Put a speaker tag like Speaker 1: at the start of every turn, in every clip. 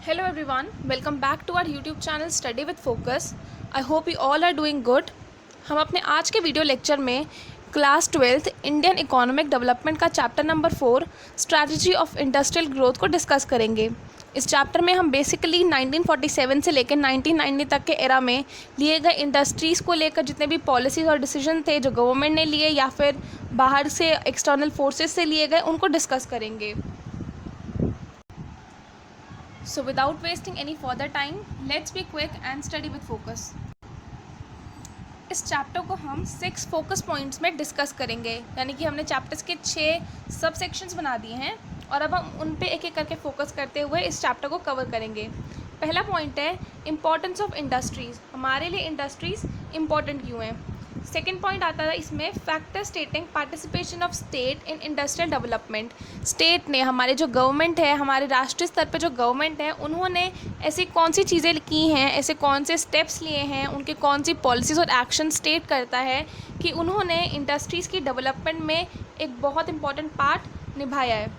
Speaker 1: Hello everyone, welcome back to our YouTube channel Study with Focus. I hope you all are doing good. हम अपने आज के video lecture में class 12th Indian economic development का chapter number 4 strategy of industrial growth को discuss करेंगे। इस chapter में हम बेसिकली 1947 से लेकर 1990 तक के एरा में लिए गए इंडस्ट्रीज़ को लेकर जितने भी पॉलिसीज़ और डिसीजन थे जो गवर्नमेंट ने लिए या फिर बाहर से एक्सटर्नल फोर्सेस से लिए गए उनको डिस्कस करेंगे। So without wasting any further time, let's be quick and study with focus. इस चैप्टर को हम 6 फोकस पॉइंट्स में डिस्कस करेंगे, यानी कि हमने चैप्टर्स के 6 सब सेक्शंस बना दिए हैं और अब हम उन पे एक एक करके फोकस करते हुए इस चैप्टर को कवर करेंगे। पहला पॉइंट है इम्पॉर्टेंस ऑफ इंडस्ट्रीज़। हमारे लिए इंडस्ट्रीज़ इम्पॉर्टेंट क्यों हैं। सेकेंड पॉइंट आता है इसमें factor स्टेटिंग participation of state in industrial development. State ने, हमारे जो गवर्नमेंट है, हमारे राष्ट्रीय स्तर पे जो गवर्नमेंट है, उन्होंने ऐसी कौन सी चीज़ें की हैं, ऐसे कौन से स्टेप्स लिए हैं, उनके कौन सी पॉलिसीज़ और एक्शन स्टेट करता है कि उन्होंने इंडस्ट्रीज़ की डेवलपमेंट में एक बहुत इंपॉर्टेंट पार्ट निभाया है।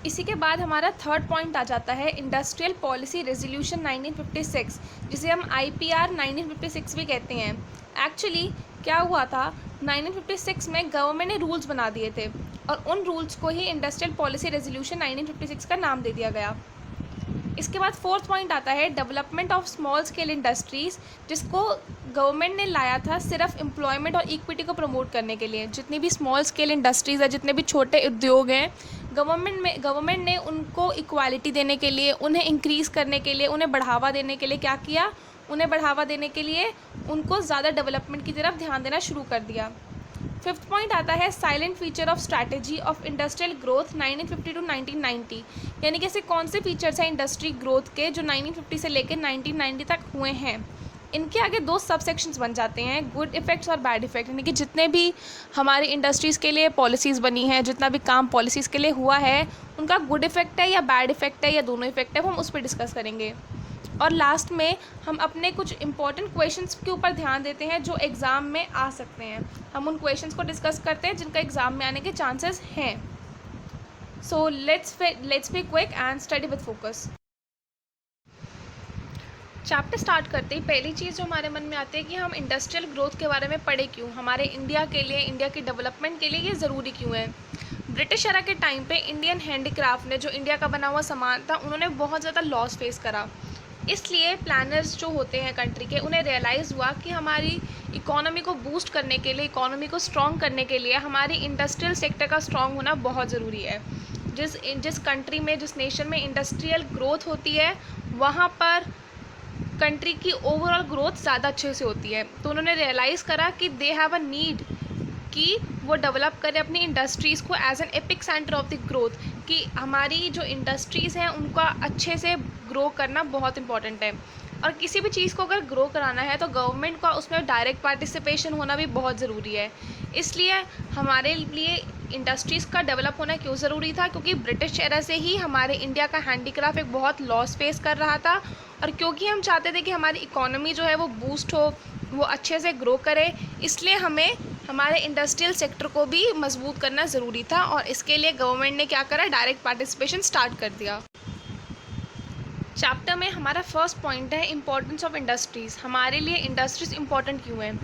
Speaker 1: इसी के बाद हमारा थर्ड पॉइंट आ जाता है इंडस्ट्रियल पॉलिसी रेजोल्यूशन 1956, जिसे हम IPR 1956 भी कहते हैं। एक्चुअली क्या हुआ था, 1956 में गवर्नमेंट ने रूल्स बना दिए थे और उन रूल्स को ही इंडस्ट्रियल पॉलिसी रेजोल्यूशन 1956 का नाम दे दिया गया। इसके बाद फोर्थ पॉइंट आता है development of small scale industries, जिसको गवर्नमेंट ने लाया था सिर्फ एम्प्लॉयमेंट और इक्विटी को प्रमोट करने के लिए। जितनी भी स्मॉल स्केल इंडस्ट्रीज़ है, जितने भी छोटे उद्योग हैं, गवर्नमेंट ने उनको इक्वालिटी देने के लिए, उन्हें इंक्रीज़ करने के लिए, उन्हें बढ़ावा देने के लिए क्या किया, उन्हें बढ़ावा देने के लिए उनको ज़्यादा डेवलपमेंट की तरफ ध्यान देना शुरू कर दिया। फिफ्थ पॉइंट आता है salient feature of strategy of industrial growth 1950 to 1990, यानी कि ऐसे कौन से फीचर्स हैं इंडस्ट्री ग्रोथ के जो 1950 से लेकर 1990 तक हुए हैं। इनके आगे 2 सब सेक्शंस बन जाते हैं, गुड इफ़ेक्ट्स और बैड इफ़ेक्ट, यानी कि जितने भी हमारी इंडस्ट्रीज़ के लिए पॉलिसीज़ बनी हैं, जितना भी काम पॉलिसीज़ के लिए हुआ है, उनका गुड इफ़ेक्ट है या बैड इफ़ेक्ट है या दोनों इफ़ेक्ट है, वो हम उस पर डिस्कस करेंगे। और लास्ट में हम अपने कुछ इंपॉर्टेंट क्वेश्चंस के ऊपर ध्यान देते हैं जो एग्ज़ाम में आ सकते हैं। हम उन क्वेश्चंस को डिस्कस करते हैं जिनका एग्ज़ाम में आने के चांसेस हैं। So let's be quick and study with focus. Chapter start करते ही पहली चीज़ जो हमारे मन में आती है कि हम इंडस्ट्रियल ग्रोथ के बारे में पढ़े क्यों, हमारे इंडिया के लिए, इंडिया की डेवलपमेंट के लिए ये ज़रूरी क्यों है। ब्रिटिश एरा के टाइम पे इंडियन हैंडीक्राफ्ट ने, जो इंडिया का बना हुआ सामान था, उन्होंने बहुत ज़्यादा लॉस फेस करा। इसलिए प्लानर्स जो होते हैं कंट्री के, उन्हें रियलाइज़ हुआ कि हमारी इकोनॉमी को बूस्ट करने के लिए, इकोनॉमी को स्ट्रॉन्ग करने के लिए हमारी इंडस्ट्रियल सेक्टर का स्ट्रॉन्ग होना बहुत ज़रूरी है। जिस कंट्री में, जिस नेशन में इंडस्ट्रियल ग्रोथ होती है, वहाँ पर कंट्री की ओवरऑल ग्रोथ ज़्यादा अच्छे से होती है। तो उन्होंने रियलाइज़ करा कि दे हैव अ नीड कि वो डेवलप करें अपनी इंडस्ट्रीज़ को as an epicentre of the growth, कि हमारी जो इंडस्ट्रीज़ हैं उनका अच्छे से ग्रो करना बहुत इंपॉर्टेंट है। और किसी भी चीज़ को अगर ग्रो कराना है तो गवर्नमेंट का उसमें डायरेक्ट पार्टिसिपेशन होना भी बहुत ज़रूरी है। इसलिए हमारे लिए इंडस्ट्रीज़ का डेवलप होना क्यों ज़रूरी था, क्योंकि ब्रिटिश एरा से ही हमारे इंडिया का हैंडीक्राफ्ट एक बहुत लॉस फेस कर रहा था, और क्योंकि हम चाहते थे कि हमारी इकोनॉमी जो है वो बूस्ट हो, वो अच्छे से ग्रो करे, इसलिए हमें हमारे इंडस्ट्रियल सेक्टर को भी मजबूत करना ज़रूरी था। और इसके लिए गवर्नमेंट ने क्या करा, डायरेक्ट पार्टिसिपेशन स्टार्ट कर दिया। चैप्टर में हमारा फर्स्ट पॉइंट है इम्पोर्टेंस ऑफ इंडस्ट्रीज़। हमारे लिए इंडस्ट्रीज़ इंपॉर्टेंट क्यों हैं।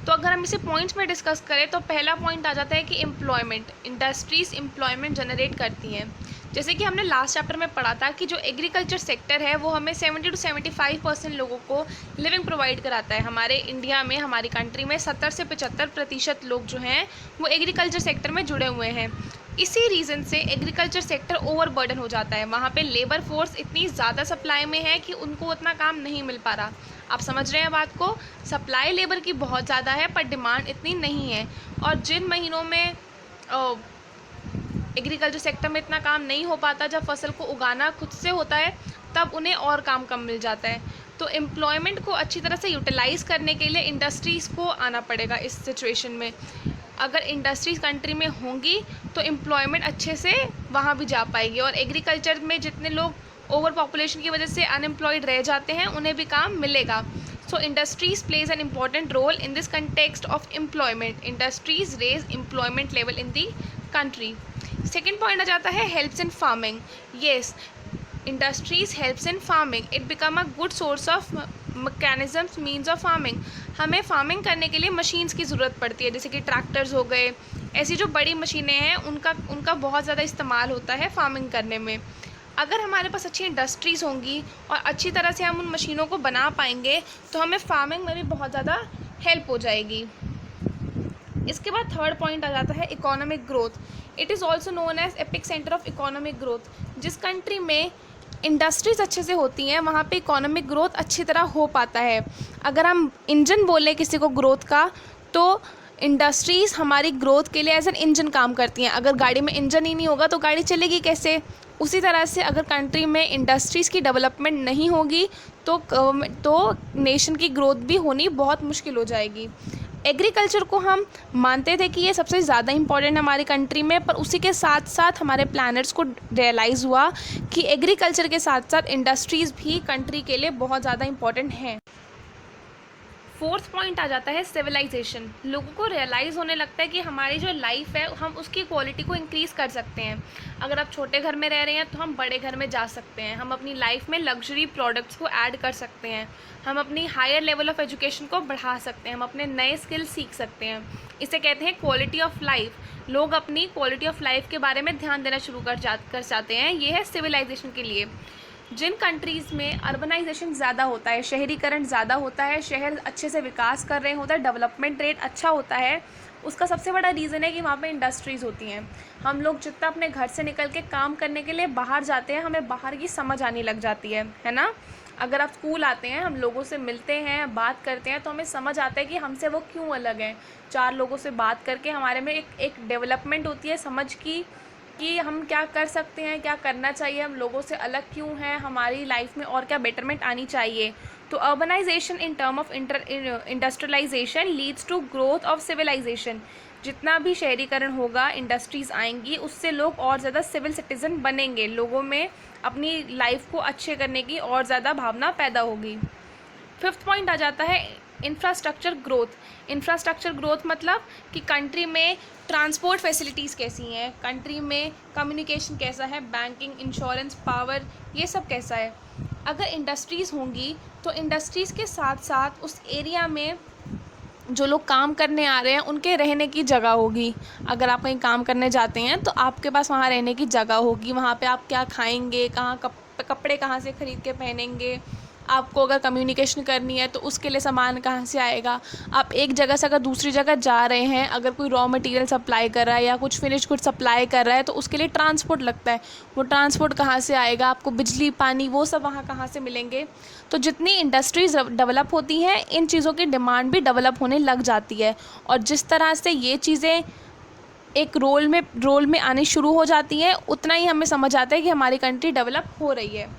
Speaker 1: तो अगर हम इसे पॉइंट्स में डिस्कस करें तो पहला पॉइंट आ जाता है कि एम्प्लॉयमेंट, इंडस्ट्रीज़ एम्प्लॉयमेंट जनरेट करती हैं। जैसे कि हमने लास्ट चैप्टर में पढ़ा था कि जो एग्रीकल्चर सेक्टर है वो हमें 70 to 75% लोगों को लिविंग प्रोवाइड कराता है। हमारे इंडिया में, हमारी कंट्री में 70 से 75% लोग जो हैं वो एग्रीकल्चर सेक्टर में जुड़े हुए हैं। इसी रीज़न से एग्रीकल्चर सेक्टर ओवरबर्डन हो जाता है। वहाँ पे लेबर फोर्स इतनी ज़्यादा सप्लाई में है कि उनको उतना काम नहीं मिल पा रहा। आप समझ रहे हैं बात को, सप्लाई लेबर की बहुत ज़्यादा है पर डिमांड इतनी नहीं है। और जिन महीनों में एग्रीकल्चर सेक्टर में इतना काम नहीं हो पाता, जब फसल को उगाना खुद से होता है, तब उन्हें और काम कम मिल जाता है। तो एम्प्लॉयमेंट को अच्छी तरह से यूटिलाइज़ करने के लिए इंडस्ट्रीज़ को आना पड़ेगा इस सिचुएशन में। अगर इंडस्ट्रीज़ कंट्री में होंगी तो एम्प्लॉयमेंट अच्छे से वहाँ भी जा पाएगी, और एग्रीकल्चर में जितने लोग ओवर पॉपुलेशन की वजह से अनएम्प्लॉयड रह जाते हैं उन्हें भी काम मिलेगा। So industries plays an important role in this context of employment. Industries raise employment level in the country. Second point आ जाता है helps in farming. Yes, industries helps in farming, it become a good source of mechanisms means of farming. हमें farming करने के लिए machines की ज़रूरत पड़ती है, जैसे कि ट्रैक्टर्स हो गए, ऐसी जो बड़ी मशीनें हैं उनका बहुत ज़्यादा इस्तेमाल होता है फार्मिंग करने में। अगर हमारे पास अच्छी इंडस्ट्रीज़ होंगी और अच्छी तरह से हम उन मशीनों को बना पाएंगे तो हमें फार्मिंग में भी बहुत ज़्यादा हेल्प हो जाएगी। इसके बाद थर्ड पॉइंट आ जाता है economic growth. It is also known as epicentre of economic growth. जिस कंट्री में इंडस्ट्रीज़ अच्छे से होती हैं वहाँ पे इकोनॉमिक ग्रोथ अच्छी तरह हो पाता है। अगर हम इंजन बोले किसी को ग्रोथ का, तो इंडस्ट्रीज़ हमारी ग्रोथ के लिए एज एन इंजन काम करती हैं। अगर गाड़ी में इंजन ही नहीं होगा तो गाड़ी चलेगी कैसे? उसी तरह से अगर कंट्री में इंडस्ट्रीज़ की डेवलपमेंट नहीं होगी तो नेशन की ग्रोथ भी होनी बहुत मुश्किल हो जाएगी। एग्रीकल्चर को हम मानते थे कि ये सबसे ज़्यादा इम्पॉर्टेंट हमारी कंट्री में, पर उसी के साथ साथ हमारे प्लानर्स को रियलाइज़ हुआ कि एग्रीकल्चर के साथ साथ इंडस्ट्रीज़ भी कंट्री के लिए बहुत ज़्यादा इम्पॉर्टेंट हैं। फोर्थ पॉइंट आ जाता है सिविलाइजेशन। लोगों को रियलाइज़ होने लगता है कि हमारी जो लाइफ है हम उसकी क्वालिटी को इंक्रीज़ कर सकते हैं। अगर आप छोटे घर में रह रहे हैं तो हम बड़े घर में जा सकते हैं, हम अपनी लाइफ में लग्जरी प्रोडक्ट्स को ऐड कर सकते हैं, हम अपनी हायर लेवल ऑफ एजुकेशन को बढ़ा सकते हैं, हम अपने नए स्किल सीख सकते हैं। इसे कहते हैं क्वालिटी ऑफ लाइफ। लोग अपनी क्वालिटी ऑफ लाइफ के बारे में ध्यान देना शुरू कर जाते हैं। ये है सिविलाइजेशन के लिए। जिन कंट्रीज़ में अर्बनाइजेशन ज़्यादा होता है, शहरीकरण ज़्यादा होता है, शहर अच्छे से विकास कर रहे होता है, डेवलपमेंट रेट अच्छा होता है, उसका सबसे बड़ा रीज़न है कि वहाँ पे इंडस्ट्रीज़ होती हैं। हम लोग जितना अपने घर से निकल के काम करने के लिए बाहर जाते हैं, हमें बाहर की समझ आने लग जाती है ना। अगर आप स्कूल आते हैं, हम लोगों से मिलते हैं, बात करते हैं, तो हमें समझ आता है कि हमसे वो क्यों अलग हैं। 4 लोगों से बात करके हमारे में एक डेवलपमेंट होती है समझ की कि हम क्या कर सकते हैं, क्या करना चाहिए, हम लोगों से अलग क्यों हैं, हमारी लाइफ में और क्या बेटरमेंट आनी चाहिए। तो urbanisation in term of industrialisation leads to growth of civilisation. जितना भी शहरीकरण होगा, इंडस्ट्रीज़ आएंगी, उससे लोग और ज़्यादा सिविल सिटीज़न बनेंगे, लोगों में अपनी लाइफ को अच्छे करने की और ज़्यादा भावना पैदा होगी। फिफ्थ पॉइंट आ जाता है इंफ्रास्ट्रक्चर ग्रोथ। इंफ्रास्ट्रक्चर ग्रोथ मतलब कि कंट्री में ट्रांसपोर्ट फैसिलिटीज़ कैसी हैं, कंट्री में कम्युनिकेशन कैसा है, बैंकिंग, इंश्योरेंस, पावर, ये सब कैसा है। अगर इंडस्ट्रीज़ होंगी तो इंडस्ट्रीज़ के साथ साथ उस एरिया में जो लोग काम करने आ रहे हैं उनके रहने की जगह होगी। अगर आप कहीं काम करने जाते हैं तो आपके पास वहाँ रहने की जगह होगी, वहाँ पे आप क्या खाएंगे, कहाँ कपड़े कहाँ से ख़रीद के पहनेंगे, आपको अगर कम्युनिकेशन करनी है तो उसके लिए सामान कहाँ से आएगा। आप एक जगह से अगर दूसरी जगह जा रहे हैं, अगर कोई रॉ मटेरियल सप्लाई कर रहा है या कुछ फिनिश गुड सप्लाई कर रहा है तो उसके लिए ट्रांसपोर्ट लगता है। वो ट्रांसपोर्ट कहाँ से आएगा, आपको बिजली, पानी, वो सब वहाँ कहाँ से मिलेंगे। तो जितनी इंडस्ट्रीज डेवलप होती हैं, इन चीज़ों की डिमांड भी डेवलप होने लग जाती है। और जिस तरह से ये चीज़ें एक रोल में आनी शुरू हो जाती हैं, उतना ही हमें समझ आता है कि हमारी कंट्री डेवलप हो रही है।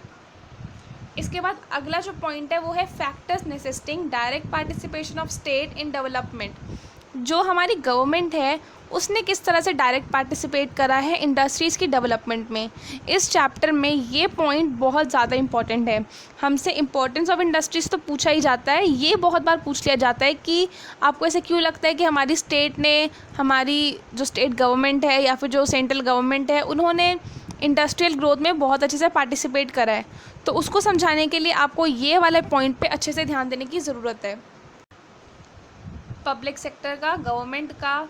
Speaker 1: इसके बाद अगला जो पॉइंट है वो है factors necessitating direct participation of state in development. जो हमारी गवर्नमेंट है उसने किस तरह से डायरेक्ट पार्टिसिपेट करा है इंडस्ट्रीज़ की डेवलपमेंट में। इस चैप्टर में ये पॉइंट बहुत ज़्यादा इंपॉर्टेंट है। हमसे इम्पोर्टेंस ऑफ इंडस्ट्रीज़ तो पूछा ही जाता है, ये बहुत बार पूछ लिया जाता है कि आपको ऐसे क्यों लगता है कि हमारी स्टेट ने, हमारी जो स्टेट गवर्नमेंट है या फिर जो सेंट्रल गवर्नमेंट है, उन्होंने इंडस्ट्रियल ग्रोथ में बहुत अच्छे से पार्टिसिपेट करा है। तो उसको समझाने के लिए आपको ये वाले पॉइंट पे अच्छे से ध्यान देने की ज़रूरत है। पब्लिक सेक्टर का, गवर्नमेंट का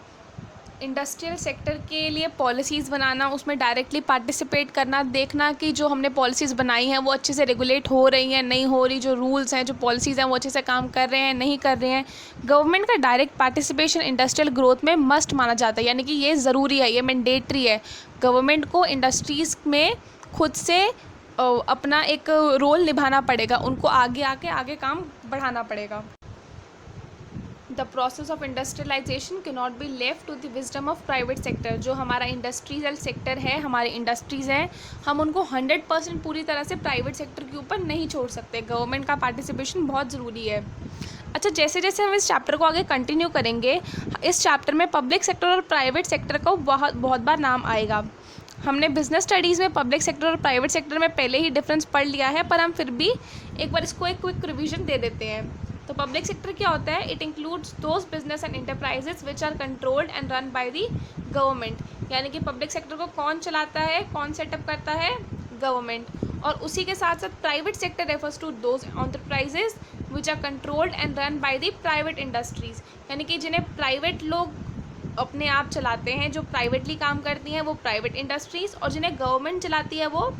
Speaker 1: इंडस्ट्रियल सेक्टर के लिए पॉलिसीज़ बनाना, उसमें डायरेक्टली पार्टिसिपेट करना, देखना कि जो हमने पॉलिसीज़ बनाई हैं वो अच्छे से रेगुलेट हो रही हैं, नहीं हो रही, जो रूल्स हैं, जो पॉलिसीज़ हैं वो अच्छे से काम कर रहे हैं, नहीं कर रहे हैं। गवर्नमेंट का डायरेक्ट पार्टिसिपेशन इंडस्ट्रियल ग्रोथ में मस्ट माना जाता है, यानी कि ये ज़रूरी है, ये मैंडेटरी है। गवर्नमेंट को इंडस्ट्रीज़ में खुद से अपना एक रोल निभाना पड़ेगा, उनको आगे काम बढ़ाना पड़ेगा। The process of industrialisation can not be left to the wisdom of private sector. जो हमारा इंडस्ट्रियल सेक्टर है, हमारी इंडस्ट्रीज़ हैं, हम उनको 100% पूरी तरह से प्राइवेट सेक्टर के ऊपर नहीं छोड़ सकते। गवर्नमेंट का पार्टिसिपेशन बहुत ज़रूरी है। अच्छा, जैसे जैसे हम इस चैप्टर को आगे कंटिन्यू करेंगे, इस चैप्टर में पब्लिक सेक्टर और प्राइवेट सेक्टर का बहुत बार नाम आएगा। हमने बिजनेस स्टडीज़ में पब्लिक सेक्टर और प्राइवेट सेक्टर में पहले ही डिफरेंस पढ़ लिया है, पर हम फिर भी एक बार इसको एक क्विक रिवीजन दे देते हैं। तो पब्लिक सेक्टर क्या होता है? It includes those business and enterprises which are controlled and run by the government. यानी कि पब्लिक सेक्टर को कौन चलाता है, कौन सेटअप करता है? गवर्नमेंट, और उसी के साथ साथ private sector refers to those enterprises which are controlled and run by the private industries, यानी कि जिन्हें प्राइवेट लोग अपने आप चलाते हैं, जो प्राइवेटली काम करती हैं वो प्राइवेट इंडस्ट्रीज़, और जिन्हें गवर्नमेंट चलाती है वो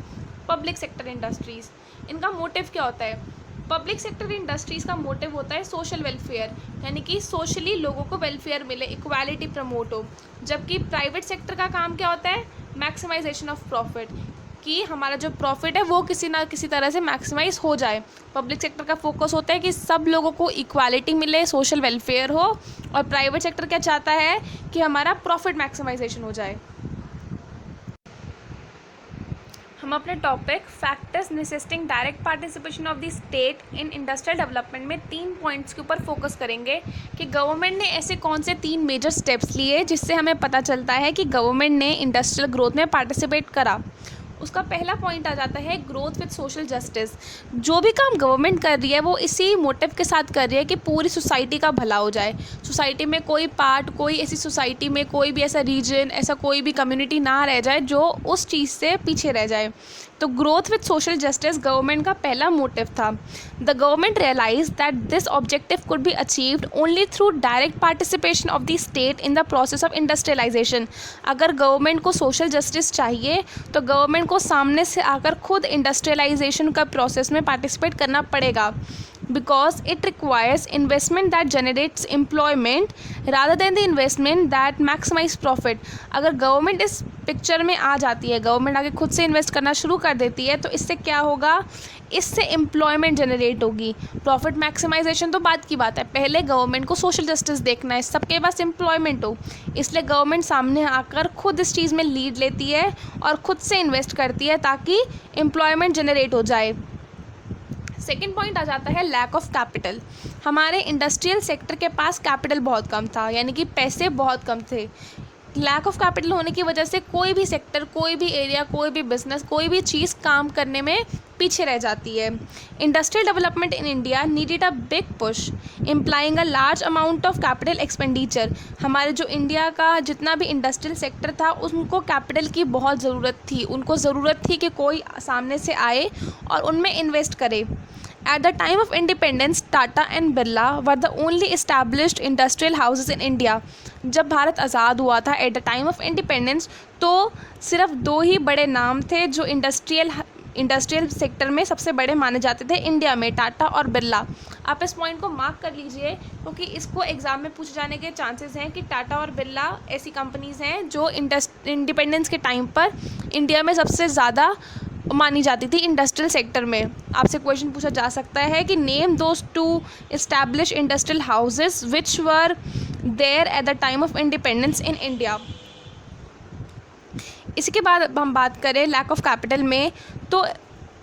Speaker 1: पब्लिक सेक्टर इंडस्ट्रीज़। इनका मोटिव क्या होता है? पब्लिक सेक्टर इंडस्ट्रीज़ का मोटिव होता है सोशल वेलफेयर, यानी कि सोशली लोगों को वेलफेयर मिले, इक्वालिटी प्रमोट हो। जबकि प्राइवेट सेक्टर का काम क्या होता है? मैक्सिमाइजेशन ऑफ प्रॉफिट, कि हमारा जो प्रॉफिट है वो किसी ना किसी तरह से मैक्सिमाइज हो जाए। पब्लिक सेक्टर का फोकस होता है कि सब लोगों को इक्वालिटी मिले, सोशल वेलफेयर हो, और प्राइवेट सेक्टर क्या चाहता है कि हमारा प्रॉफिट मैक्सिमाइजेशन हो जाए। हम अपने topic factors necessitating direct participation of the state in industrial development में 3 पॉइंट्स के ऊपर फोकस करेंगे कि गवर्नमेंट ने ऐसे कौन से 3 मेजर स्टेप्स लिए जिससे हमें पता चलता है कि गवर्नमेंट ने इंडस्ट्रियल ग्रोथ में पार्टिसिपेट करा। उसका पहला पॉइंट आ जाता है ग्रोथ विद सोशल जस्टिस। जो भी काम गवर्नमेंट कर रही है वो इसी मोटिव के साथ कर रही है कि पूरी सोसाइटी का भला हो जाए। सोसाइटी में कोई पार्ट, कोई ऐसी सोसाइटी में कोई भी ऐसा रीजन, ऐसा कोई भी कम्युनिटी ना रह जाए जो उस चीज़ से पीछे रह जाए। तो growth with social justice government का पहला मोटिव था। The government realise that this objective could be achieved only through direct participation of the state in the process of industrialisation. अगर गवर्नमेंट को सोशल जस्टिस चाहिए तो गवर्नमेंट को सामने से आकर खुद इंडस्ट्रियलाइजेशन का प्रोसेस में पार्टिसिपेट करना पड़ेगा, because it requires investment that generates employment rather than the investment that maximize profit। अगर गवर्नमेंट इस पिक्चर में आ जाती है, गवर्नमेंट आगे खुद से इन्वेस्ट करना शुरू कर देती है, तो इससे क्या होगा? इससे एम्प्लॉयमेंट जनरेट होगी। प्रॉफिट मैक्सिमाइजेशन तो बात की बात है, पहले गवर्नमेंट को सोशल जस्टिस देखना है, सबके पास एम्प्लॉयमेंट हो, इसलिए गवर्नमेंट सामने आकर खुद इस चीज़ में लीड लेती है और खुद से इन्वेस्ट करती है ताकि एम्प्लॉयमेंट जनरेट हो जाए। सेकेंड पॉइंट आ जाता है लैक ऑफ कैपिटल। हमारे इंडस्ट्रियल सेक्टर के पास कैपिटल बहुत कम था, यानी कि पैसे बहुत कम थे। लैक ऑफ कैपिटल होने की वजह से कोई भी सेक्टर, कोई भी एरिया, कोई भी बिजनेस, कोई भी चीज़ काम करने में पीछे रह जाती है। Industrial development in India needed a big push implying a large amount of capital expenditure. हमारे जो इंडिया का जितना भी इंडस्ट्रियल सेक्टर था उनको कैपिटल की बहुत ज़रूरत थी, उनको ज़रूरत थी कि कोई सामने से आए और उनमें इन्वेस्ट करे। At the time of independence, Tata and Birla were the only established industrial houses in India। जब भारत आज़ाद हुआ था eight the time of independence, तो सिर्फ 2 ही बड़े नाम थे जो इंडस्ट्रियल सेक्टर में सबसे बड़े माने जाते थे इंडिया में, टाटा और बिरला। आप इस पॉइंट को मार्क कर लीजिए क्योंकि इसको एग्ज़ाम में पूछे जाने के चांसेस हैं कि टाटा और बिरला ऐसी कंपनीज़ हैं जो इंडिपेंडेंस के टाइम पर इंडिया में सबसे ज़्यादा मानी जाती थी इंडस्ट्रियल सेक्टर में। आपसे क्वेश्चन पूछा जा सकता है कि name those 2 establish industrial houses which were there at the time of independence in India. इसके बाद हम बात करें लैक ऑफ कैपिटल में, तो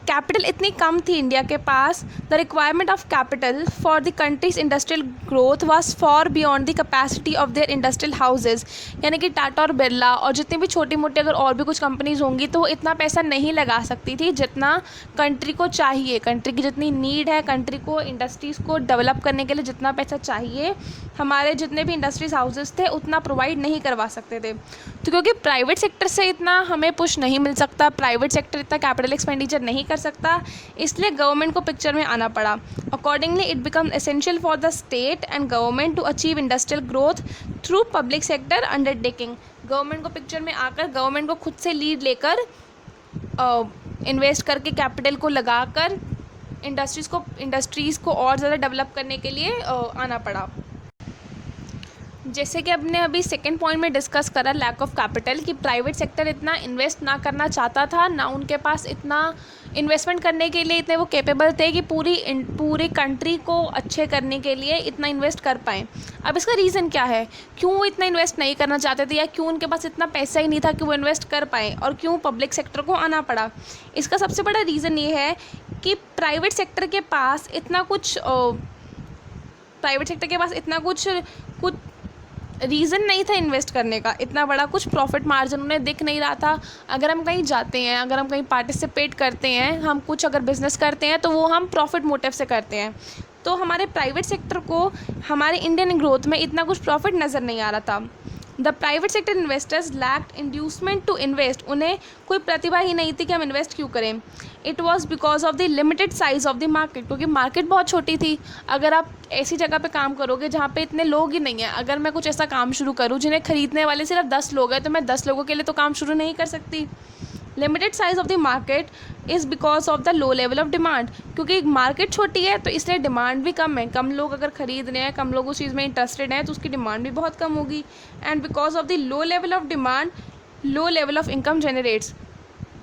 Speaker 1: कैपिटल इतनी कम थी इंडिया के पास। The requirement of capital for the country's industrial growth was far beyond the capacity of their industrial houses. यानी कि टाटा और बिरला और जितनी भी छोटी मोटी अगर और भी कुछ कंपनीज होंगी तो वो इतना पैसा नहीं लगा सकती थी जितना कंट्री को चाहिए। कंट्री की जितनी नीड है, कंट्री को इंडस्ट्रीज़ को डेवलप करने के लिए जितना पैसा चाहिए, हमारे जितने भी इंडस्ट्रीज हाउसेज थे उतना प्रोवाइड नहीं करवा सकते थे। तो क्योंकि प्राइवेट सेक्टर से इतना हमें पुश नहीं मिल सकता, प्राइवेट सेक्टर इतना कैपिटल एक्सपेंडिचर नहीं कर सकता, इसलिए गवर्नमेंट को पिक्चर में आना पड़ा। Accordingly it become essential for the state and government to achieve industrial growth through public sector undertaking. Government को पिक्चर में आकर गवर्नमेंट को खुद से लीड लेकर इन्वेस्ट करके कैपिटल को लगाकर इंडस्ट्रीज़ को और ज़्यादा डेवलप करने के लिए आना पड़ा। जैसे कि अपने अभी सेकंड पॉइंट में डिस्कस करा लैक ऑफ कैपिटल, कि प्राइवेट सेक्टर इतना इन्वेस्ट ना करना चाहता था, ना उनके पास इतना इन्वेस्टमेंट करने के लिए इतने वो कैपेबल थे कि पूरी कंट्री को अच्छे करने के लिए इतना इन्वेस्ट कर पाएँ। अब इसका रीज़न क्या है, क्यों वो इतना इन्वेस्ट नहीं करना चाहते थे, या क्यों उनके पास इतना पैसा ही नहीं था कि वो इन्वेस्ट कर पाएँ, और क्यों पब्लिक सेक्टर को आना पड़ा? इसका सबसे बड़ा रीज़न ये है कि प्राइवेट सेक्टर के पास इतना कुछ रीज़न नहीं था इन्वेस्ट करने का, इतना बड़ा कुछ प्रॉफिट मार्जिन उन्हें दिख नहीं रहा था। अगर हम कहीं जाते हैं, अगर हम कहीं पार्टिसिपेट करते हैं, हम कुछ अगर बिज़नेस करते हैं तो वो हम प्रॉफिट मोटिव से करते हैं। तो हमारे प्राइवेट सेक्टर को हमारे इंडियन ग्रोथ में इतना कुछ प्रॉफिट नज़र नहीं आ रहा था। The private sector investors lacked inducement to invest, उन्हें कोई प्रतिभा ही नहीं थी कि हम इन्वेस्ट क्यों करें. It was because of the limited size of the market, क्योंकि मार्केट बहुत छोटी थी. अगर आप ऐसी जगह पे काम करोगे जहाँ पे इतने लोग ही नहीं हैं, अगर मैं कुछ ऐसा काम शुरू करूँ जिन्हें खरीदने वाले सिर्फ 10 लोग हैं, तो मैं 10 लोगों के लिए तो काम शुरू नहीं कर सकती. Limited size of the market is because of the low level of demand, क्योंकि मार्केट छोटी है तो इसलिए डिमांड भी कम है. कम लोग अगर खरीद रहे हैं, कम लोग उस चीज़ में इंटरेस्टेड हैं, तो उसकी डिमांड भी बहुत कम होगी. And because of the low level of demand, low level of income generates,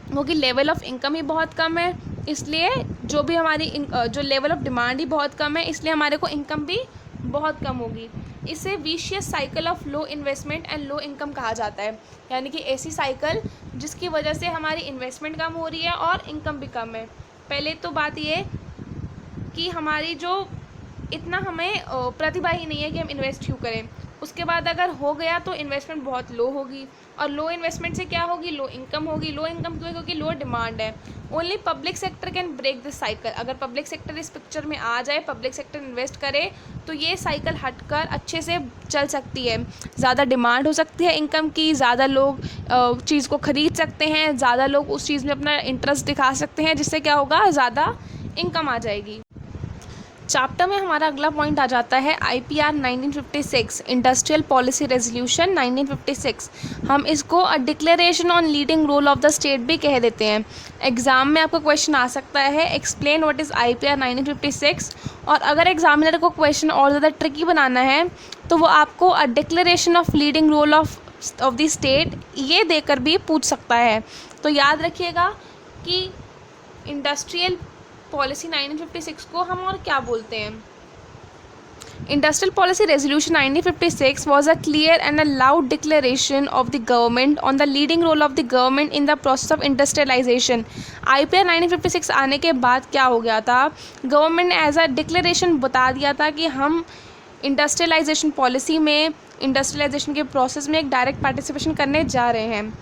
Speaker 1: क्योंकि लेवल ऑफ इनकम ही बहुत कम है, इसलिए जो भी हमारी जो लेवल ऑफ डिमांड ही बहुत कम है, इसलिए हमारे को इनकम भी बहुत कम होगी. इसे vicious cycle of low investment and low income कहा जाता है. यानी कि ऐसी साइकिल जिसकी वजह से हमारी इन्वेस्टमेंट कम हो रही है और इनकम भी कम है. पहले तो बात ये कि हमारी जो इतना हमें प्रतिभा ही नहीं है कि हम इन्वेस्ट क्यों करें. उसके बाद अगर हो गया तो इन्वेस्टमेंट बहुत लो होगी, और लो इन्वेस्टमेंट से क्या होगी, लो इनकम होगी. लो इनकम क्यों, क्योंकि लो डिमांड है. Only public sector can break this cycle. अगर पब्लिक सेक्टर इस पिक्चर में आ जाए, पब्लिक सेक्टर इन्वेस्ट करे, तो ये साइकिल हटकर अच्छे से चल सकती है. ज़्यादा डिमांड हो सकती है इनकम की, ज़्यादा लोग चीज़ को ख़रीद सकते हैं, ज़्यादा लोग उस चीज़ में अपना इंटरेस्ट दिखा सकते हैं, जिससे क्या होगा, ज़्यादा इनकम आ जाएगी. चैप्टर में हमारा अगला पॉइंट आ जाता है IPR 1956, इंडस्ट्रियल पॉलिसी रेजोल्यूशन 1956. हम इसको a declaration on leading role of the state भी कह देते हैं. एग्जाम में आपका क्वेश्चन आ सकता है, एक्सप्लेन व्हाट इज़ IPR 1956. और अगर एग्जामिनर को क्वेश्चन और ज़्यादा ट्रिकी बनाना है तो वो आपको a declaration of leading role of the state ये देकर भी पूछ सकता है. तो याद रखिएगा कि इंडस्ट्रियल पॉलिसी 1956 को हम और क्या बोलते हैं. Industrial policy resolution 1956 was a clear and a loud declaration of the government on the leading role of the government in the process of industrialization. IPR 1956 आने के बाद क्या हो गया था, गवर्नमेंट ने एज अ डिक्लेरेशन बता दिया था कि हम इंडस्ट्रियलाइजेशन पॉलिसी में, इंडस्ट्रियलाइजेशन के प्रोसेस में एक डायरेक्ट पार्टिसिपेशन करने जा रहे हैं.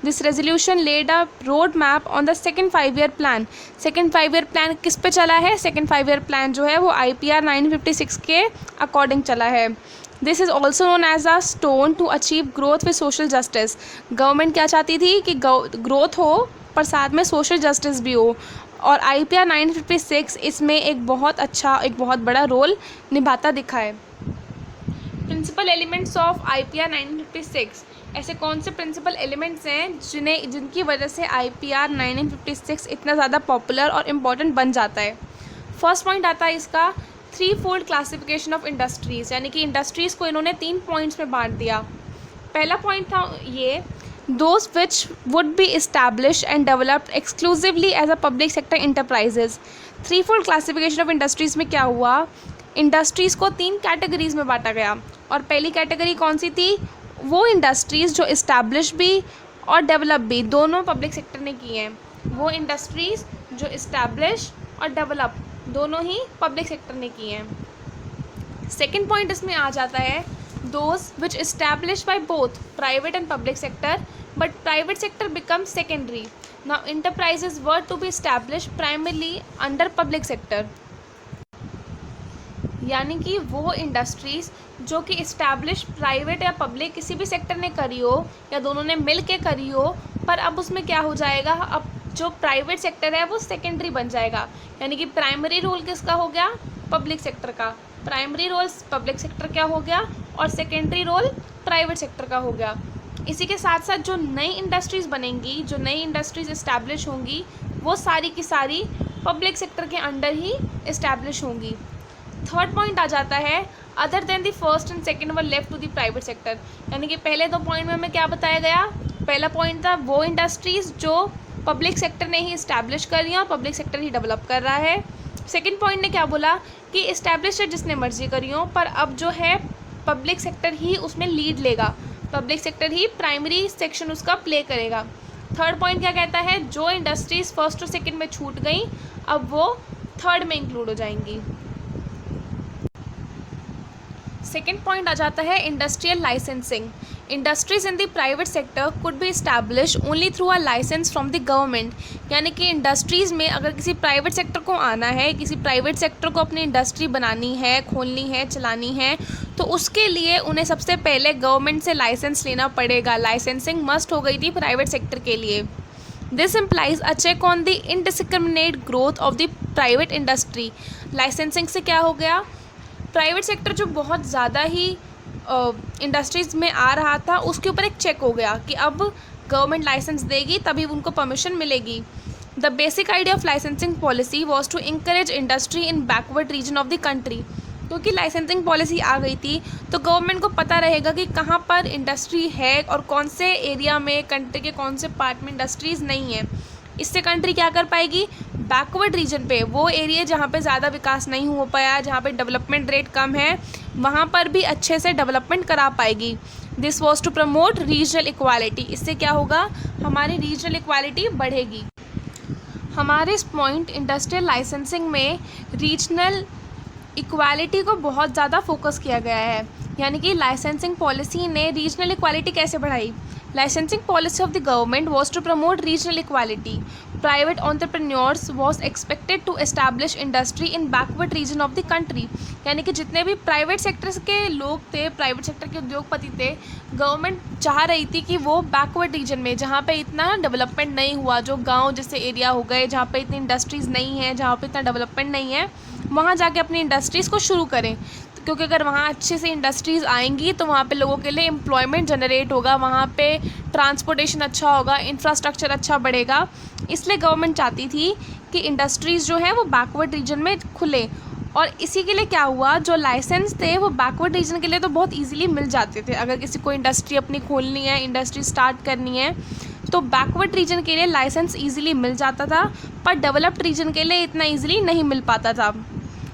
Speaker 1: This resolution led a road map on the second 5 year plan. Second 5 year plan किस पे चला है, सेकेंड 5 ईयर प्लान जो है वो IPR 1956 के अकॉर्डिंग चला है. This is also known as a stone to achieve growth with social justice. Government क्या चाहती थी कि ग्रोथ हो पर साथ में सोशल जस्टिस भी हो, और IPR 1956 इसमें एक बहुत बड़ा रोल निभाता दिखा है. Principal elements of IPR 1956. ऐसे कौन से प्रिंसिपल एलिमेंट्स हैं जिनकी वजह से IPR 1956 इतना ज़्यादा पॉपुलर और इम्पॉर्टेंट बन जाता है. फर्स्ट पॉइंट आता है इसका 3-fold क्लासिफिकेशन ऑफ इंडस्ट्रीज़, यानी कि इंडस्ट्रीज़ को इन्होंने 3 पॉइंट्स में बांट दिया. पहला पॉइंट था ये, those which would be establish and developed exclusively as a public sector enterprises. 3-fold classification of industries में क्या हुआ, इंडस्ट्रीज़ को 3 कैटेगरीज़ में बांटा गया. और पहली कैटेगरी कौन सी थी, वो इंडस्ट्रीज़ जो इस्टेब्लिश भी और डेवलप भी दोनों पब्लिक सेक्टर ने की हैं. वो इंडस्ट्रीज़ जो इस्टेब्लिश और डेवलप दोनों ही पब्लिक सेक्टर ने की हैं. सेकेंड पॉइंट इसमें आ जाता है, those which establish by both private and public sector but private sector become secondary. Now enterprises were to be establish primarily under public sector. यानी कि वो इंडस्ट्रीज़ जो कि इस्टेब्लिश प्राइवेट या पब्लिक किसी भी सेक्टर ने करी हो या दोनों ने मिल के करी हो, पर अब उसमें क्या हो जाएगा, अब जो प्राइवेट सेक्टर है वो सेकेंडरी बन जाएगा. यानी कि प्राइमरी रोल किसका हो गया, पब्लिक सेक्टर का. प्राइमरी रोल पब्लिक सेक्टर क्या हो गया और सेकेंडरी रोल प्राइवेट सेक्टर का हो गया. इसी के साथ साथ जो नई इंडस्ट्रीज़ बनेंगी, जो नई इंडस्ट्रीज़ इस्टेब्लिश होंगी, वो सारी की सारी पब्लिक सेक्टर के अंडर ही इस्टेब्लिश होंगी. थर्ड पॉइंट आ जाता है, other than the first and second were left to the private sector. यानी कि पहले 2 पॉइंट में हमें क्या बताया गया, पहला पॉइंट था वो इंडस्ट्रीज़ जो पब्लिक सेक्टर ने ही इस्टेब्लिश कर रही हैं और पब्लिक सेक्टर ही डेवलप कर रहा है. सेकेंड पॉइंट ने क्या बोला कि इस्टेब्लिश है जिसने मर्जी करी हो, पर अब जो है पब्लिक सेक्टर ही उसमें लीड लेगा, पब्लिक सेक्टर ही प्राइमरी सेक्शन उसका प्ले करेगा. थर्ड पॉइंट क्या कहता है, जो इंडस्ट्रीज़ फर्स्ट और सेकेंड में छूट गई अब वो थर्ड में इंक्लूड हो जाएंगी. सेकेंड पॉइंट आ जाता है industrial licensing. Industries in the private sector could be establish only through a licence from the government, यानी कि इंडस्ट्रीज़ में अगर किसी प्राइवेट सेक्टर को आना है, किसी प्राइवेट सेक्टर को अपनी इंडस्ट्री बनानी है, खोलनी है, चलानी है, तो उसके लिए उन्हें सबसे पहले गवर्नमेंट से लाइसेंस लेना पड़ेगा। लाइसेंसिंग मस्ट हो गई थी प्राइवेट सेक्टर के लिए। This implies a check on the indiscriminate growth of the private industry. Licensing से क्या हो गया, प्राइवेट सेक्टर जो बहुत ज़्यादा ही इंडस्ट्रीज़ में आ रहा था उसके ऊपर एक चेक हो गया कि अब गवर्नमेंट लाइसेंस देगी तभी उनको परमिशन मिलेगी। The basic idea of licensing policy was to encourage industry in backward region of the country. क्योंकि लाइसेंसिंग पॉलिसी आ गई थी तो गवर्नमेंट को पता रहेगा कि कहाँ पर इंडस्ट्री है और कौन से एरिया में, कंट्री के कौन से पार्ट में इंडस्ट्रीज़ नहीं है। इससे कंट्री क्या कर पाएगी, बैकवर्ड रीजन पे, वो एरिया जहाँ पे ज़्यादा विकास नहीं हो पाया, जहाँ पे डेवलपमेंट रेट कम है, वहाँ पर भी अच्छे से डेवलपमेंट करा पाएगी। This was to promote regional equality. इससे क्या होगा, हमारी रीजनल इक्वालिटी बढ़ेगी। हमारे इस पॉइंट इंडस्ट्रियल लाइसेंसिंग में रीजनल इक्वालिटी को बहुत ज़्यादा फोकस किया गया है, यानी कि लाइसेंसिंग पॉलिसी ने रीजनल इक्वालिटी कैसे बढ़ाई। Licensing policy of the government was to promote regional equality. Private entrepreneurs was expected to establish industry in backward region of the country, यानी कि जितने भी प्राइवेट सेक्टर्स के लोग थे, प्राइवेट सेक्टर के उद्योगपति थे, गवर्नमेंट चाह रही थी कि वो बैकवर्ड रीजन में, जहाँ पे इतना डेवलपमेंट नहीं हुआ, जो गांव जैसे एरिया हो गए जहाँ पे इतनी इंडस्ट्रीज़ नहीं है, जहाँ पे इतना डेवलपमेंट नहीं है, वहाँ जाके अपनी इंडस्ट्रीज़ को शुरू करें। क्योंकि अगर वहाँ अच्छे से इंडस्ट्रीज़ आएंगी तो वहाँ पे लोगों के लिए एम्प्लॉयमेंट जनरेट होगा, वहाँ पे ट्रांसपोर्टेशन अच्छा होगा, इंफ्रास्ट्रक्चर अच्छा बढ़ेगा। इसलिए गवर्नमेंट चाहती थी कि इंडस्ट्रीज़ जो है वो बैकवर्ड रीजन में खुले। और इसी के लिए क्या हुआ, जो लाइसेंस थे वो बैकवर्ड रीजन के लिए तो बहुत ईजिली मिल जाते थे। अगर किसी को इंडस्ट्री अपनी खोलनी है, इंडस्ट्री स्टार्ट करनी है, तो बैकवर्ड रीजन के लिए लाइसेंस ईजिली मिल जाता था, पर डेवलप्ड रीजन के लिए इतना ईजिली नहीं मिल पाता था।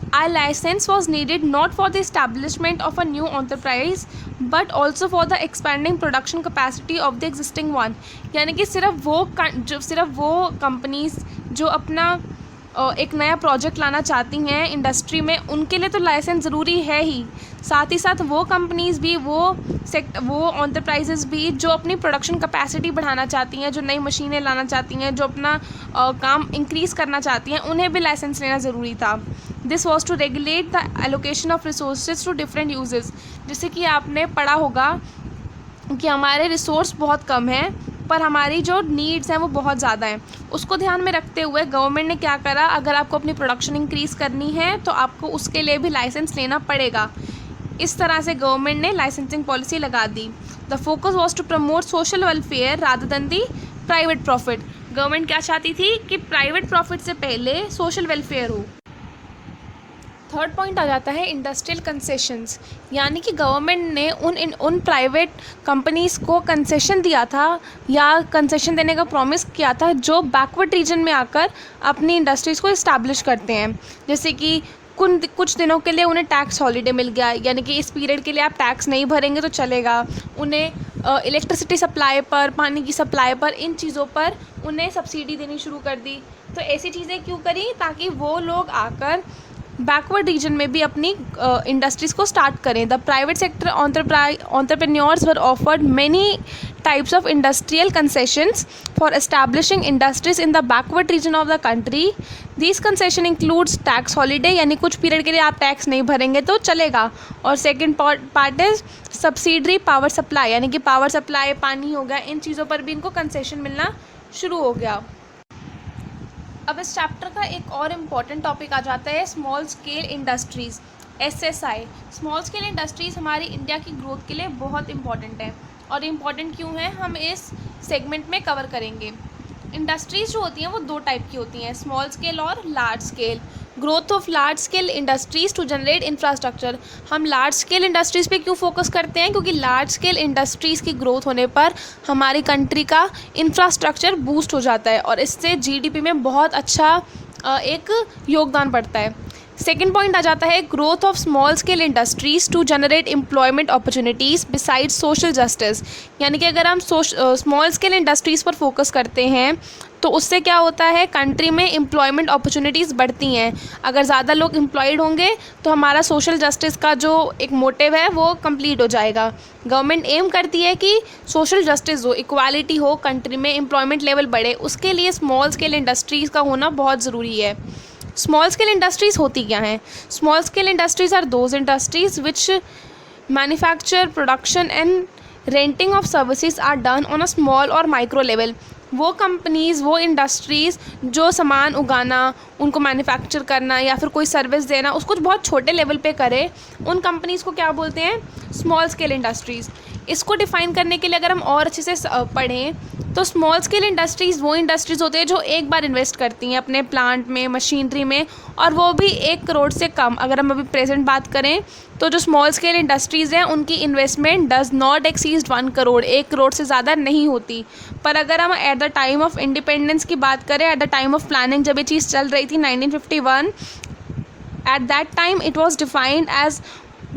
Speaker 1: A license was needed not for the establishment of a new enterprise but also for the expanding production capacity of the existing one, यानी कि सिर्फ वो कंपनीज जो अपना एक नया प्रोजेक्ट लाना चाहती हैं इंडस्ट्री में, उनके लिए तो लाइसेंस ज़रूरी है ही, साथ ही साथ वो कंपनीज़ भी, वो एंटरप्राइजेज़ भी जो अपनी प्रोडक्शन कैपेसिटी बढ़ाना चाहती हैं, जो नई मशीनें लाना चाहती हैं, जो अपना काम इंक्रीज़ करना चाहती हैं, उन्हें भी लाइसेंस लेना ज़रूरी था। This was to regulate the allocation of resources to different uses. जैसे कि आपने पढ़ा होगा कि हमारे रिसोर्स बहुत कम हैं पर हमारी जो नीड्स हैं वो बहुत ज़्यादा हैं। उसको ध्यान में रखते हुए गवर्नमेंट ने क्या करा, अगर आपको अपनी प्रोडक्शन इंक्रीज़ करनी है तो आपको उसके लिए भी लाइसेंस लेना पड़ेगा। इस तरह से गवर्नमेंट ने लाइसेंसिंग पॉलिसी लगा दी। The focus was to promote social welfare rather than the private profit. Government क्या चाहती थी कि प्राइवेट प्रॉफिट से पहले सोशल वेलफेयर हो। थर्ड पॉइंट आ जाता है इंडस्ट्रियल कंसेशंस, यानी कि गवर्नमेंट ने उन प्राइवेट कंपनीज़ को कंसेशन दिया था या कंसेशन देने का प्रॉमिस किया था जो बैकवर्ड रीजन में आकर अपनी इंडस्ट्रीज़ को इस्टेब्लिश करते हैं। जैसे कि कुछ दिनों के लिए उन्हें टैक्स हॉलीडे मिल गया, यानी कि इस पीरियड के लिए आप टैक्स नहीं भरेंगे तो चलेगा। उन्हें इलेक्ट्रिसिटी सप्लाई पर, पानी की सप्लाई पर, इन चीज़ों पर उन्हें सब्सिडी देनी शुरू कर दी। तो ऐसी चीज़ें क्यों करी, ताकि वो लोग आकर बैकवर्ड रीजन में भी अपनी इंडस्ट्रीज़ को स्टार्ट करें। The private sector entrepreneurs were offered many types of industrial concessions for establishing industries in the backward region of the country. These concession includes tax holiday, यानी कुछ पीरियड के लिए आप टैक्स नहीं भरेंगे तो चलेगा। और second part is subsidiary power supply, यानी कि पावर सप्लाई, पानी हो गया, इन चीज़ों पर भी इनको कंसेशन मिलना शुरू हो गया। अब इस चैप्टर का एक और इम्पॉर्टेंट टॉपिक आ जाता है small scale industries, SSI। Small scale industries हमारी इंडिया की ग्रोथ के लिए बहुत इंपॉर्टेंट है। और इम्पॉर्टेंट क्यों है, हम इस सेगमेंट में कवर करेंगे। इंडस्ट्रीज़ जो होती हैं वो दो टाइप की होती हैं, स्मॉल स्केल और large scale. Growth of large scale industries to generate infrastructure. हम लार्ज स्केल इंडस्ट्रीज़ पे क्यों फोकस करते हैं, क्योंकि लार्ज स्केल इंडस्ट्रीज़ की ग्रोथ होने पर हमारी कंट्री का इंफ्रास्ट्रक्चर बूस्ट हो जाता है और इससे GDP में बहुत अच्छा एक योगदान पड़ता है। सेकेंड पॉइंट आ जाता है growth of small scale industries to generate employment opportunities beside social justice. यानी कि अगर हम स्मॉल स्केल इंडस्ट्रीज़ पर फोकस करते हैं तो उससे क्या होता है, कंट्री में एम्प्लॉयमेंट अपॉर्चुनिटीज़ बढ़ती हैं। अगर ज़्यादा लोग एम्प्लॉयड होंगे तो हमारा सोशल जस्टिस का जो एक मोटिव है वो कंप्लीट हो जाएगा। गवर्नमेंट एम करती है कि सोशल जस्टिस हो, इक्वालिटी हो, कंट्री में एम्प्लॉयमेंट लेवल बढ़े, उसके लिए स्मॉल स्केल इंडस्ट्रीज़ का होना बहुत ज़रूरी है। स्मॉल स्केल इंडस्ट्रीज़ होती क्या हैं? Small scale industries are those industries which manufacture, production and renting of services are done on a small और माइक्रो लेवल। वो कंपनीज़, वो इंडस्ट्रीज़ जो सामान उगाना, उनको मैन्युफैक्चर करना या फिर कोई सर्विस देना, उसको बहुत छोटे लेवल पे करे, उन कंपनीज़ को क्या बोलते हैं? Small scale industries. इसको डिफ़ाइन करने के लिए अगर हम और अच्छे से पढ़ें तो स्मॉल स्केल इंडस्ट्रीज़ वो इंडस्ट्रीज़ होते हैं जो एक बार इन्वेस्ट करती हैं अपने प्लांट में, मशीनरी में, और वो भी 1 करोड़ से कम। अगर हम अभी प्रेजेंट बात करें तो जो स्मॉल स्केल इंडस्ट्रीज़ हैं उनकी investment does not exceed 1 crore, 1 crore से ज़्यादा नहीं होती। पर अगर हम at the time of independence की बात करें, at the time of planning, जब ये चीज़ चल रही थी 1951, at that time it was defined as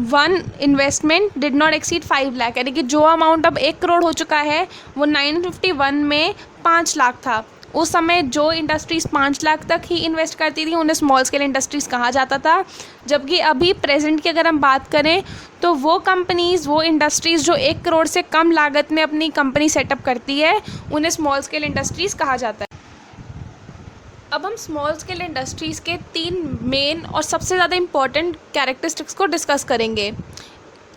Speaker 1: one investment did not exceed 5 lakh. यानी कि जो अमाउंट अब 1 करोड़ हो चुका है वो 1951 में 5 लाख था। उस समय जो इंडस्ट्रीज़ 5 लाख तक ही इन्वेस्ट करती थी उन्हें स्मॉल स्केल इंडस्ट्रीज़ कहा जाता था। जबकि अभी प्रेजेंट की अगर हम बात करें तो वो कंपनीज़, वो इंडस्ट्रीज़ जो 1 करोड़ से कम लागत में अपनी कंपनी सेटअप करती है उन्हें स्मॉल स्केल इंडस्ट्रीज़ कहा जाता है। अब हम स्मॉल स्केल इंडस्ट्रीज़ के 3 मेन और सबसे ज़्यादा इम्पॉर्टेंट कैरेक्टरिस्टिक्स को डिस्कस करेंगे।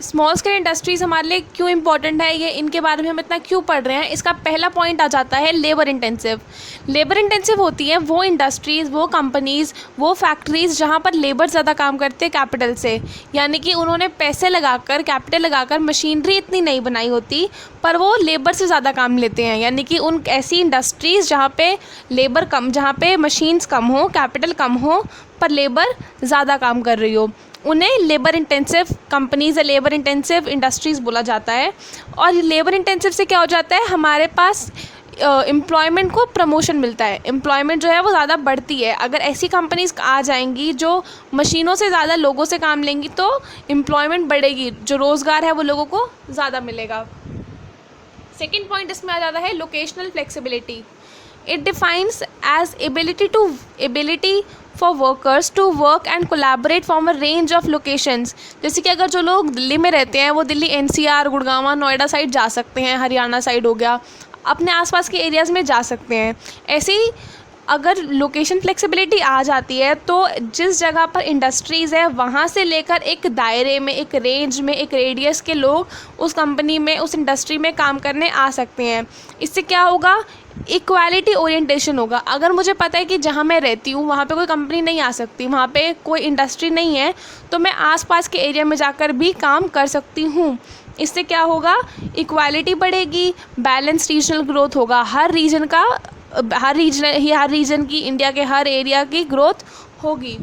Speaker 1: स्मॉल स्केल इंडस्ट्रीज़ हमारे लिए क्यों इंपॉर्टेंट है, ये इनके बारे में हम इतना क्यों पढ़ रहे हैं, इसका पहला पॉइंट आ जाता है लेबर इंटेंसिव। लेबर इंटेंसिव होती हैं वो इंडस्ट्रीज़, वो कंपनीज़, वो फैक्ट्रीज़ जहाँ पर लेबर ज़्यादा काम करते हैं कैपिटल से। यानी कि उन्होंने पैसे लगाकर, कैपिटल लगाकर मशीनरी इतनी नहीं बनाई होती, पर वो लेबर से ज़्यादा काम लेते हैं। यानी कि उन ऐसी इंडस्ट्रीज़ जहाँ पे लेबर कम, जहाँ पे मशीन्स कम हो, कैपिटल कम हो, पर लेबर ज़्यादा काम कर रही हो, उन्हें लेबर इंटेंसिव कंपनीज़ या लेबर इंटेंसिव इंडस्ट्रीज़ बोला जाता है। और लेबर इंटेंसिव से क्या हो जाता है, हमारे पास एम्प्लॉयमेंट को प्रमोशन मिलता है, एम्प्लॉयमेंट जो है वो ज़्यादा बढ़ती है। अगर ऐसी कंपनीज़ आ जाएंगी जो मशीनों से ज़्यादा लोगों से काम लेंगी तो एम्प्लॉयमेंट बढ़ेगी, जो रोज़गार है वो लोगों को ज़्यादा मिलेगा। सेकेंड पॉइंट इसमें आ जाता है locational flexibility. It defines as ability for workers to work and collaborate from a range of locations. जैसे कि अगर जो लोग दिल्ली में रहते हैं वो दिल्ली NCR, गुड़गांव, नोएडा साइड जा सकते हैं, हरियाणा साइड हो गया, अपने आसपास के एरियाज़ में जा सकते हैं। ऐसे ही अगर लोकेशन फ्लेक्सिबिलिटी आ जाती है तो जिस जगह पर इंडस्ट्रीज़ है वहाँ से लेकर एक दायरे में, एक रेंज में, एक रेडियस के लोग उस कंपनी में, उस इंडस्ट्री में काम करने आ सकते हैं। इससे क्या होगा, इक्वालिटी ओरिएंटेशन होगा। अगर मुझे पता है कि जहाँ मैं रहती हूँ वहाँ पे कोई कंपनी नहीं आ सकती, वहाँ पे कोई इंडस्ट्री नहीं है, तो मैं आसपास के एरिया में जाकर भी काम कर सकती हूँ। इससे क्या होगा, इक्वालिटी बढ़ेगी, बैलेंस रीजनल ग्रोथ होगा। हर रीजन की, इंडिया के हर एरिया की ग्रोथ होगी।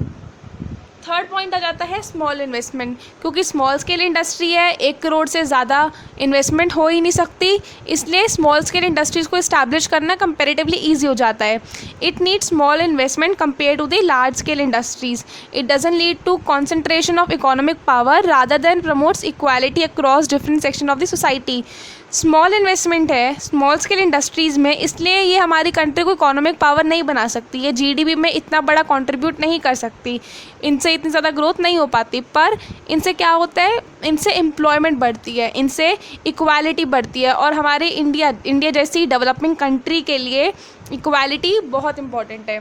Speaker 1: थर्ड पॉइंट आ जाता है स्मॉल इन्वेस्टमेंट। क्योंकि स्मॉल स्केल इंडस्ट्री है, 1 करोड़ से ज़्यादा इन्वेस्टमेंट हो ही नहीं सकती, इसलिए स्मॉल स्केल इंडस्ट्रीज़ को इस्टेब्लिश करना कंपैरेटिवली ईजी हो जाता है। It needs small investment compare to the large scale industries. It doesn't lead to concentration of economic power rather than promotes equality across different section of the society. Small investment है small scale industries में, इसलिए ये हमारी country को economic power नहीं बना सकती, ये GDP में इतना बड़ा कंट्रीब्यूट नहीं कर सकती, इनसे इतनी ज़्यादा ग्रोथ नहीं हो पाती। पर इनसे क्या होता है, इनसे एम्प्लॉयमेंट बढ़ती है, इनसे इक्वालिटी बढ़ती है, और हमारे इंडिया जैसी डेवलपिंग कंट्री के लिए इक्वालिटी बहुत इम्पॉर्टेंट है।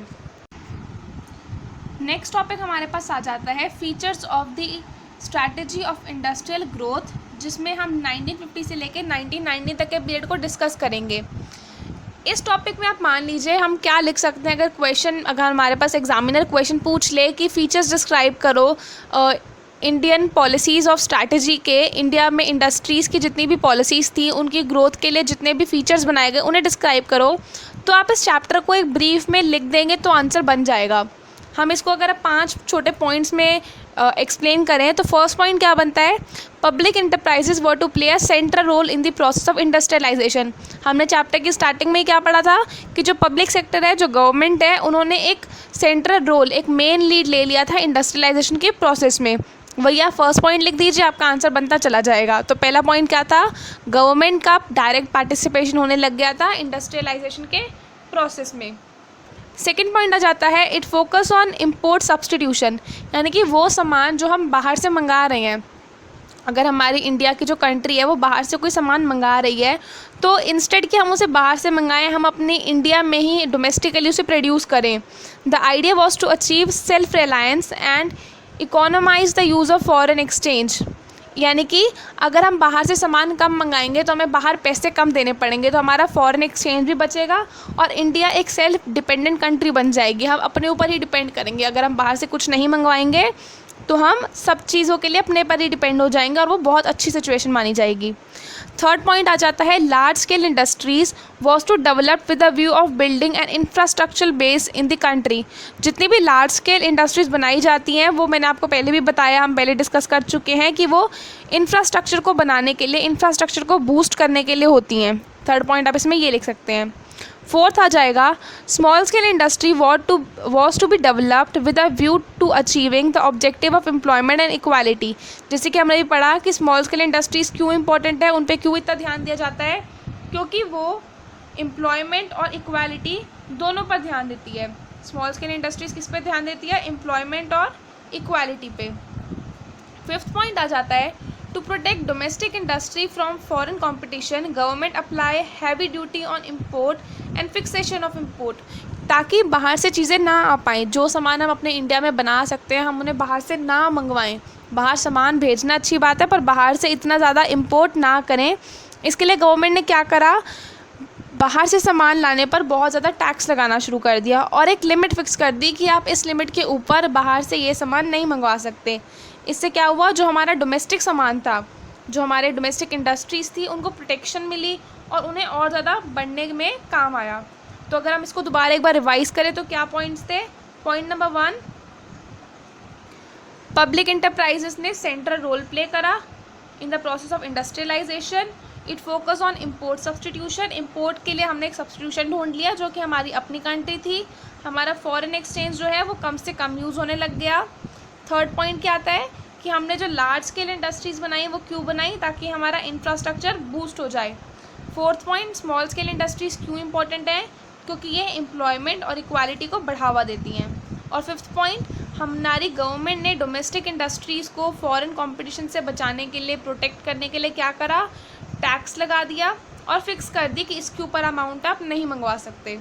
Speaker 1: नेक्स्ट टॉपिक हमारे पास आ जाता है features of the strategy of industrial growth, जिसमें हम 1950 से लेकर 1990 तक के पीरियड को डिस्कस करेंगे। इस टॉपिक में आप मान लीजिए हम क्या लिख सकते हैं, अगर हमारे पास एग्जामिनर क्वेश्चन पूछ ले कि फीचर्स डिस्क्राइब करो इंडियन पॉलिसीज़ ऑफ स्ट्रैटेजी के, इंडिया में इंडस्ट्रीज़ की जितनी भी पॉलिसीज़ थी उनकी ग्रोथ के लिए जितने भी फीचर्स बनाए गए उन्हें डिस्क्राइब करो, तो आप इस चैप्टर को एक ब्रीफ में लिख देंगे तो आंसर बन जाएगा। हम इसको अगर 5 छोटे पॉइंट्स में एक्सप्लेन करें तो फर्स्ट पॉइंट क्या बनता है, public enterprises were to play a central role in the process of industrialisation. हमने चैप्टर की स्टार्टिंग में क्या पढ़ा था कि जो पब्लिक सेक्टर है, जो गवर्नमेंट है, उन्होंने एक सेंट्रल रोल, एक मेन लीड ले लिया था इंडस्ट्रियलाइजेशन के प्रोसेस में। वही आप फर्स्ट पॉइंट लिख दीजिए, आपका आंसर बनता चला जाएगा। तो पहला पॉइंट क्या था, गवर्नमेंट का डायरेक्ट पार्टिसिपेशन होने लग गया था इंडस्ट्रियलाइजेशन के प्रोसेस में। सेकेंड पॉइंट आ जाता है, it focus on import substitution, यानी कि वो सामान जो हम बाहर से मंगा रहे हैं, अगर हमारी इंडिया की जो कंट्री है वो बाहर से कोई सामान मंगा रही है, तो इंस्टेड कि हम उसे बाहर से मंगाएं, हम अपनी इंडिया में ही डोमेस्टिकली उसे प्रोड्यूस करें। The idea was to achieve self reliance and economize the use of foreign exchange, यानी कि अगर हम बाहर से सामान कम मंगाएंगे तो हमें बाहर पैसे कम देने पड़ेंगे, तो हमारा फॉरेन एक्सचेंज भी बचेगा और इंडिया एक सेल्फ डिपेंडेंट कंट्री बन जाएगी। हम अपने ऊपर ही डिपेंड करेंगे, अगर हम बाहर से कुछ नहीं मंगवाएंगे तो हम सब चीज़ों के लिए अपने पर ही डिपेंड हो जाएंगे और वो बहुत अच्छी सिचुएशन मानी जाएगी। थर्ड पॉइंट आ जाता है, large scale industries was to develop with the view of building an infrastructure base in the country. जितनी भी लार्ज स्केल इंडस्ट्रीज़ बनाई जाती हैं वो मैंने आपको पहले भी बताया, हम पहले डिस्कस कर चुके हैं कि वो इंफ्रास्ट्रक्चर को बनाने के लिए, इंफ्रास्ट्रक्चर को बूस्ट करने के लिए होती हैं। थर्ड पॉइंट आप इसमें ये लिख सकते हैं। फोर्थ आ जाएगा, small scale industry was to be developed with a view to achieving the objective of employment and equality. जैसे कि हमने भी पढ़ा कि स्मॉल स्केल इंडस्ट्रीज़ क्यों इंपॉर्टेंट है, उन पे क्यों इतना ध्यान दिया जाता है, क्योंकि वो एम्प्लॉयमेंट और इक्वालिटी दोनों पर ध्यान देती है। स्मॉल स्केल इंडस्ट्रीज़ किस पे ध्यान देती है, एम्प्लॉयमेंट और इक्वालिटी पे। फिफ्थ पॉइंट आ जाता है, to protect domestic industry from foreign competition government apply heavy duty on import and fixation of import, ताकि बाहर से चीज़ें ना आ पाएँ। जो सामान हम अपने इंडिया में बना सकते हैं हम उन्हें बाहर से ना मंगवाएं। बाहर सामान भेजना अच्छी बात है, पर बाहर से इतना ज़्यादा इम्पोर्ट ना करें। इसके लिए गवर्नमेंट ने क्या करा, बाहर से सामान लाने पर बहुत ज़्यादा टैक्स लगाना शुरू कर दिया और एक लिमिट फिक्स कर दी कि आप इस लिमिट के ऊपर बाहर से ये सामान नहीं मंगवा सकते। इससे क्या हुआ, जो हमारा डोमेस्टिक सामान था, जो हमारे डोमेस्टिक इंडस्ट्रीज़ थी, उनको प्रोटेक्शन मिली और उन्हें और ज़्यादा बढ़ने में काम आया। तो अगर हम इसको दोबारा एक बार रिवाइज़ करें तो क्या पॉइंट्स थे। पॉइंट नंबर 1, पब्लिक इंटरप्राइजेस ने सेंट्रल रोल प्ले करा in the process of industrialization. It focus on import substitution, import के लिए हमने एक सब्सटीट्यूशन ढूंढ लिया जो कि हमारी अपनी कंट्री थी। हमारा फॉरेन एक्सचेंज जो है वो कम से कम यूज़ होने लग गया। थर्ड पॉइंट क्या आता है कि हमने जो लार्ज स्केल इंडस्ट्रीज़ बनाई वो क्यों बनाई, ताकि हमारा इंफ्रास्ट्रक्चर बूस्ट हो जाए। Fourth point, small scale industries क्यों इंपॉर्टेंट है, क्योंकि ये एम्प्लॉयमेंट और इक्वालिटी को बढ़ावा देती हैं। और फिफ्थ पॉइंट, हमारी गवर्नमेंट ने डोमेस्टिक इंडस्ट्रीज़ को फॉरेन कंपटीशन से बचाने के लिए, प्रोटेक्ट करने के लिए क्या करा, टैक्स लगा दिया और फिक्स कर दी कि इसके ऊपर अमाउंट आप नहीं मंगवा सकते।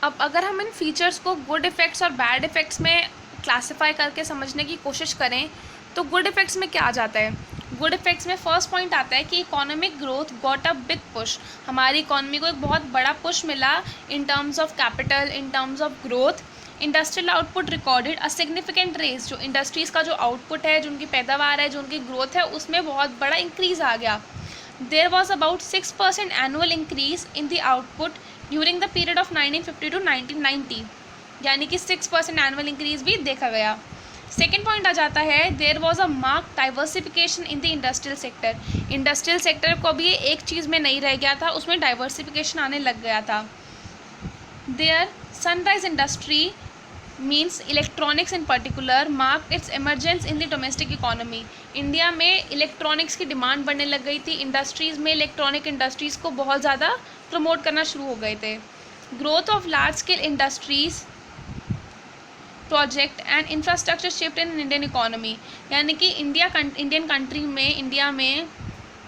Speaker 1: अब अगर हम इन फीचर्स को गुड इफ़ेक्ट्स और बैड इफ़ेक्ट्स में क्लासिफाई करके समझने की कोशिश करें तो गुड इफ़ेक्ट्स में क्या आ जाता है। गुड इफ़ेक्ट्स में फर्स्ट पॉइंट आता है कि economic growth got a big push, हमारी इकोनॉमी को एक बहुत बड़ा पुश मिला in terms of capital, in terms of growth. Industrial output recorded a significant rise, जो इंडस्ट्रीज़ का जो आउटपुट है, जो उनकी पैदावार है, जो उनकी ग्रोथ है, उसमें बहुत बड़ा इंक्रीज़ आ गया। There was about 6% annual increase in the output during the period of 1950 to 1990, यानी कि 6% एनुअल इंक्रीज भी देखा गया। सेकेंड पॉइंट आ जाता है, there was a mark diversification in the industrial sector, industrial sector को भी एक चीज़ में नहीं रह गया था, उसमें डाइवर्सिफिकेशन आने लग गया था। There sunrise industry means electronics in particular mark its emergence in the domestic economy, India में इलेक्ट्रॉनिक्स की डिमांड बढ़ने लग गई थी, इंडस्ट्रीज़ में इलेक्ट्रॉनिक इंडस्ट्रीज़ को बहुत ज़्यादा प्रमोट करना शुरू हो गए थे। Growth of large scale industries project and infrastructure shift in Indian economy, यानी कि इंडियन कंट्री में, इंडिया में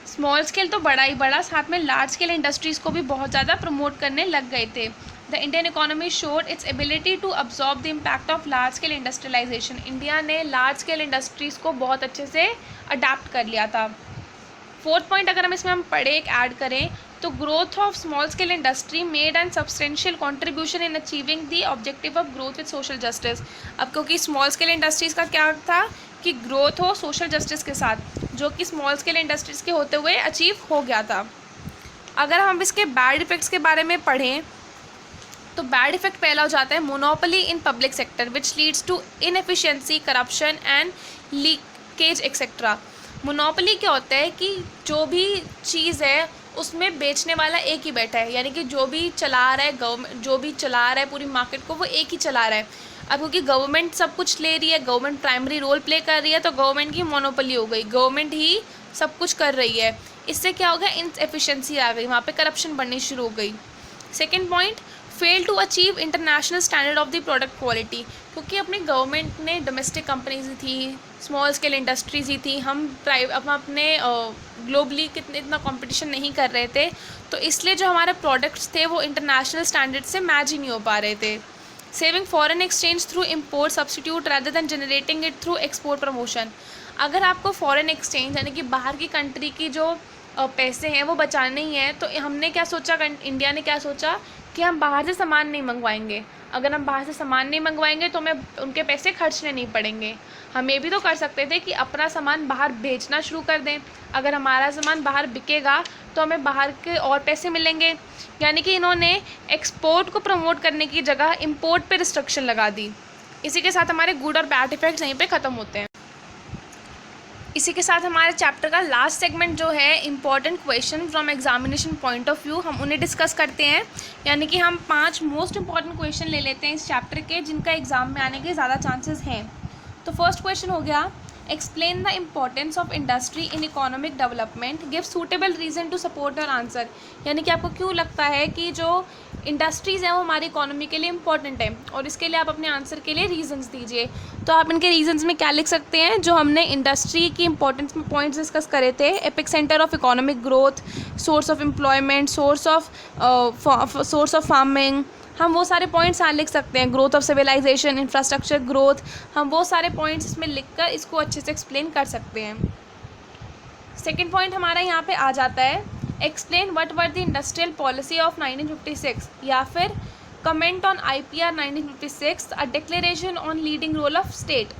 Speaker 1: स्मॉल स्केल तो बड़ा ही बड़ा, साथ में लार्ज स्केल इंडस्ट्रीज़ को भी बहुत ज़्यादा प्रमोट करने लग गए थे। The Indian economy showed its ability to absorb the impact of large scale industrialization, India ने लार्ज स्केल इंडस्ट्रीज़ को बहुत अच्छे से अडाप्ट कर लिया था। फोर्थ पॉइंट अगर हम इसमें पढ़े, एक ऐड करें तो growth of small scale industry made and substantial contribution in achieving the objective of growth with social justice. अब क्योंकि स्मॉल स्केल इंडस्ट्रीज़ का क्या था कि ग्रोथ हो सोशल जस्टिस के साथ, जो कि स्मॉल स्केल इंडस्ट्रीज़ के होते हुए अचीव हो गया था। अगर हम इसके बैड इफ़ेक्ट्स के बारे में पढ़ें तो बैड इफेक्ट पहला हो जाता है monopoly in public sector which leads to inefficiency, corruption and leakage etcetera. Monopoly क्या होता है कि जो भी चीज़ है उसमें बेचने वाला एक ही बैठा है, यानी कि जो भी चला रहा है गवर्नमेंट, जो भी चला रहा है पूरी मार्केट को वो एक ही चला रहा है। अब क्योंकि गवर्नमेंट सब कुछ ले रही है, गवर्नमेंट प्राइमरी रोल प्ले कर रही है, तो गवर्नमेंट की मोनोपोली हो गई, गवर्नमेंट ही सब कुछ कर रही है। इससे क्या हो गया, इनएफिशिएंसी आ गई, वहाँ पे करप्शन बढ़नी शुरू हो गई। Second point, fail to achieve international standard of the product quality, क्योंकि अपनी गवर्नमेंट ने डोमेस्टिक कंपनीज ही थी, स्मॉल स्केल इंडस्ट्रीज ही थी, हम अपने ग्लोबली कितने इतना कंपटीशन नहीं कर रहे थे, तो इसलिए जो हमारे प्रोडक्ट्स थे वो इंटरनेशनल स्टैंडर्ड से मैच ही नहीं हो पा रहे थे। Saving foreign exchange through import substitute rather than generating it through export promotion. अगर आपको फॉरेन एक्सचेंज यानी कि बाहर की कंट्री की जो पैसे हैं वो बचाने ही हैं, तो हमने क्या सोचा, इंडिया ने क्या सोचा कि हम बाहर से सामान नहीं मंगवाएंगे। अगर हम बाहर से सामान नहीं मंगवाएंगे तो हमें उनके पैसे खर्चने नहीं पड़ेंगे। हम ये भी तो कर सकते थे कि अपना सामान बाहर बेचना शुरू कर दें, अगर हमारा सामान बाहर बिकेगा तो हमें बाहर के और पैसे मिलेंगे। यानी कि इन्होंने एक्सपोर्ट को प्रमोट करने की जगह इम्पोर्ट पे रिस्ट्रिक्शन लगा दी। इसी के साथ हमारे गुड और बैड इफेक्ट्स यहीं पे ख़त्म होते हैं। इसी के साथ हमारे चैप्टर का लास्ट सेगमेंट जो है important question from examination point of view, हम उन्हें डिस्कस करते हैं। यानी कि हम 5 मोस्ट इंपॉर्टेंट क्वेश्चन ले लेते हैं इस चैप्टर के, जिनका एग्जाम में आने के ज़्यादा चांसेस हैं। तो फर्स्ट क्वेश्चन हो गया, explain the importance of industry in economic development, give suitable reason to support your answer. यानी कि आपको क्यों लगता है कि जो इंडस्ट्रीज़ हैं वो हमारी इकोनॉमी के लिए इंपॉर्टेंट है, और इसके लिए आप अपने आंसर के लिए रीजंस दीजिए। तो आप इनके रीजंस में क्या लिख सकते हैं, जो हमने इंडस्ट्री की इंपॉर्टेंस में पॉइंट्स डिस्कस करे थे, epicentre of economic growth, source of employment, source of farming, हम वो सारे पॉइंट्स यहाँ लिख सकते हैं, growth of civilization, infrastructure growth, हम वो सारे पॉइंट्स इसमें लिखकर इसको अच्छे से एक्सप्लेन कर सकते हैं। सेकेंड पॉइंट हमारा यहाँ पे आ जाता है, explain what were the industrial policy of 1956, या फिर comment on IPR 1956, a declaration on leading role of state.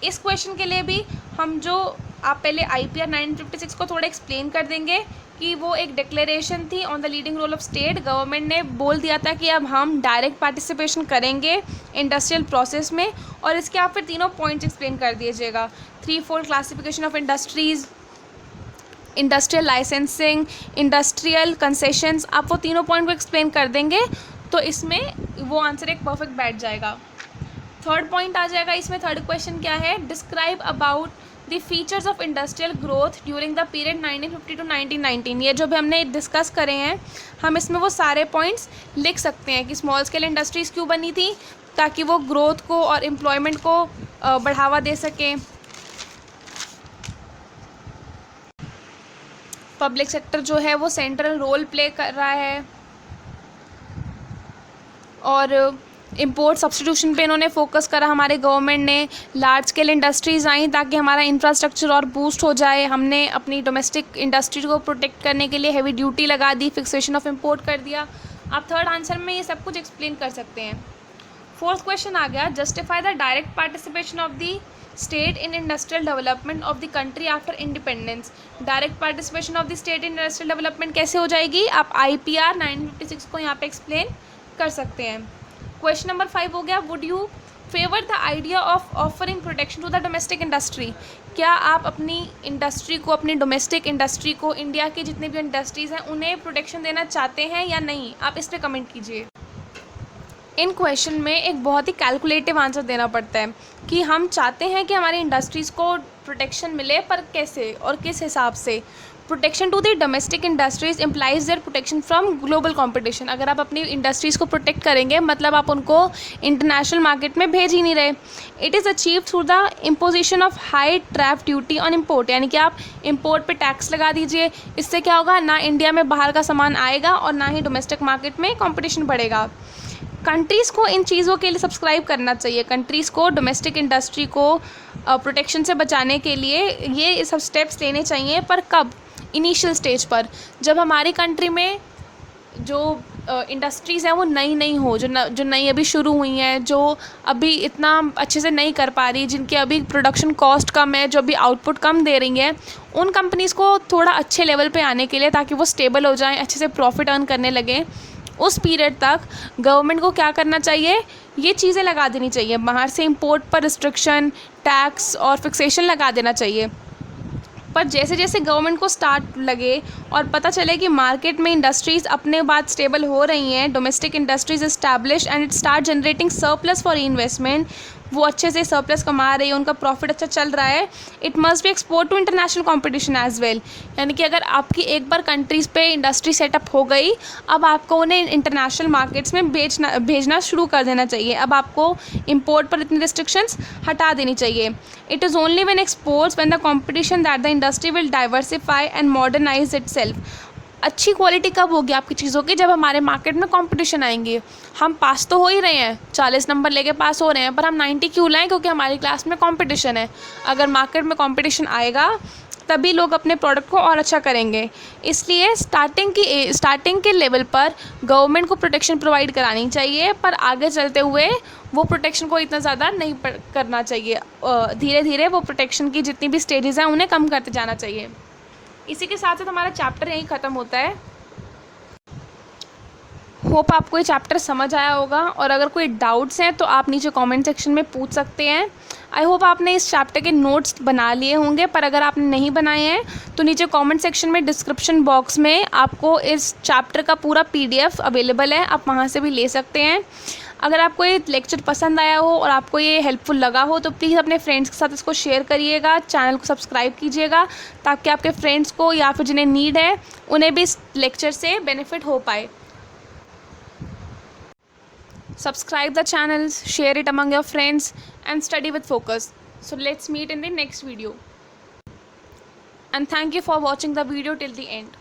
Speaker 1: इस क्वेश्चन के लिए भी हम जो आप पहले IPR 1956 को थोड़ा एक्सप्लेन कर देंगे कि वो एक डिक्लेरेशन थी on the leading role of state. Government ने बोल दिया था कि अब हम डायरेक्ट पार्टिसिपेशन करेंगे इंडस्ट्रियल प्रोसेस में, और इसके आप फिर तीनों पॉइंट्स एक्सप्लेन कर दीजिएगा, 3-4 classification of industries, industrial licensing, industrial concessions, आप वो तीनों पॉइंट को एक्सप्लेन कर देंगे, तो इसमें वो आंसर एक परफेक्ट बैठ जाएगा। थर्ड पॉइंट आ जाएगा इसमें, थर्ड क्वेश्चन क्या है, describe about the features of industrial growth during the period 1950 to 1919। ये जो भी हमने डिस्कस करे हैं, हम इसमें वो सारे पॉइंट्स लिख सकते हैं कि स्मॉल स्केल इंडस्ट्रीज़ क्यों बनी थी, ताकि वो ग्रोथ को और एम्प्लॉयमेंट को बढ़ावा दे सकें, पब्लिक सेक्टर जो है वो सेंट्रल रोल प्ले कर रहा है, और इंपोर्ट सब्स्टिट्यूशन पे इन्होंने फोकस करा हमारे गवर्नमेंट ने, लार्ज स्केल इंडस्ट्रीज़ आई ताकि हमारा इंफ्रास्ट्रक्चर और बूस्ट हो जाए, हमने अपनी डोमेस्टिक इंडस्ट्री को प्रोटेक्ट करने के लिए हैवी ड्यूटी लगा दी, फिक्सेशन ऑफ इंपोर्ट कर दिया। आप थर्ड आंसर में ये सब कुछ एक्सप्लेन कर सकते हैं। फोर्थ क्वेश्चन आ गया, justify the direct participation of the state in industrial development of the country after independence. Direct participation of the state in industrial development कैसे हो जाएगी, आप IPR 1956 को यहाँ पे एक्सप्लेन कर सकते हैं। क्वेश्चन नंबर 5 हो गया, would you favour the idea of offering protection to the domestic industry. क्या आप अपनी इंडस्ट्री को, अपनी डोमेस्टिक इंडस्ट्री को, इंडिया की जितनी भी इंडस्ट्रीज़ हैं उन्हें प्रोटेक्शन देना चाहते हैं या नहीं, आप इस पर कमेंट कीजिए। इन क्वेश्चन में एक बहुत ही कैलकुलेटिव आंसर देना पड़ता है कि हम चाहते हैं कि हमारी इंडस्ट्रीज़ को प्रोटेक्शन मिले, पर कैसे और किस हिसाब से। Protection to the domestic industries implies their protection from global competition. अगर आप अपनी इंडस्ट्रीज़ को प्रोटेक्ट करेंगे मतलब आप उनको इंटरनेशनल मार्केट में भेज ही नहीं रहे। It is achieve through the imposition of high tariff duty on import, यानी कि आप इम्पोर्ट पे टैक्स लगा दीजिए। इससे क्या होगा, ना इंडिया में बाहर का सामान आएगा और ना ही डोमेस्टिक मार्केट में कॉम्पिटिशन बढ़ेगा। कंट्रीज़ को इन चीज़ों के लिए सब्सक्राइब करना चाहिए। कंट्रीज़ को डोमेस्टिक इंडस्ट्री को प्रोटेक्शन से बचाने के लिए ये सब स्टेप्स लेने चाहिए, पर कब, इनिशियल स्टेज पर, जब हमारी कंट्री में जो इंडस्ट्रीज़ हैं वो नई हो, जो नई अभी शुरू हुई हैं, जो अभी इतना अच्छे से नहीं कर पा रही, जिनकी अभी प्रोडक्शन कॉस्ट कम है, जो अभी आउटपुट कम दे रही हैं, उन कंपनीज़ को थोड़ा अच्छे लेवल पे आने के लिए, ताकि वो स्टेबल हो जाएं, अच्छे से प्रॉफिट अर्न करने लगें, उस पीरियड तक गवर्नमेंट को क्या करना चाहिए, ये चीज़ें लगा देनी चाहिए, बाहर से इंपोर्ट पर रिस्ट्रिक्शन, टैक्स और फिक्सेशन लगा देना चाहिए। पर जैसे जैसे गवर्नमेंट को स्टार्ट लगे और पता चले कि मार्केट में इंडस्ट्रीज़ अपने बाद स्टेबल हो रही हैं, domestic industries establish and it start generating surplus for investment, वो अच्छे से सरप्लस कमा रही है, उनका प्रॉफिट अच्छा चल रहा है, it must be export to international competition as well. यानी कि अगर आपकी एक बार कंट्रीज़ पे इंडस्ट्री सेटअप हो गई, अब आपको उन्हें इंटरनेशनल मार्केट्स में भेजना शुरू कर देना चाहिए। अब आपको इंपोर्ट पर इतनी रिस्ट्रिक्शंस हटा देनी चाहिए। It is only when exports when the competition that the industry will diversify and modernise itself. अच्छी क्वालिटी कब होगी आपकी चीज़ों की, जब हमारे मार्केट में कंपटीशन आएंगे। हम पास तो हो ही रहे हैं, 40 नंबर लेके पास हो रहे हैं, पर हम 90 क्यों लाएं, क्योंकि हमारी क्लास में कंपटीशन है। अगर मार्केट में कंपटीशन आएगा तभी लोग अपने प्रोडक्ट को और अच्छा करेंगे। इसलिए स्टार्टिंग के लेवल पर गवर्नमेंट को प्रोटेक्शन प्रोवाइड करानी चाहिए, पर आगे चलते हुए वो प्रोटेक्शन को इतना ज़्यादा नहीं करना चाहिए। धीरे धीरे वो प्रोटेक्शन की जितनी भी स्टेजेस हैं उन्हें कम करते जाना चाहिए। इसी के साथ साथ हमारा चैप्टर यहीं ख़त्म होता है। होप आपको ये चैप्टर समझ आया होगा, और अगर कोई डाउट्स हैं तो आप नीचे कमेंट सेक्शन में पूछ सकते हैं। आई होप आपने इस चैप्टर के नोट्स बना लिए होंगे, पर अगर आपने नहीं बनाए हैं तो नीचे कमेंट सेक्शन में डिस्क्रिप्शन बॉक्स में आपको इस चैप्टर का पूरा PDF अवेलेबल है, आप वहाँ से भी ले सकते हैं। अगर आपको ये लेक्चर पसंद आया हो और आपको ये हेल्पफुल लगा हो तो प्लीज़ अपने फ्रेंड्स के साथ इसको शेयर करिएगा, चैनल को सब्सक्राइब कीजिएगा, ताकि आपके फ्रेंड्स को या फिर जिन्हें नीड है उन्हें भी इस लेक्चर से बेनिफिट हो पाए। Subscribe the channels, share it among your friends and study with focus. So let's meet in the next video. And thank you for watching the video till the end.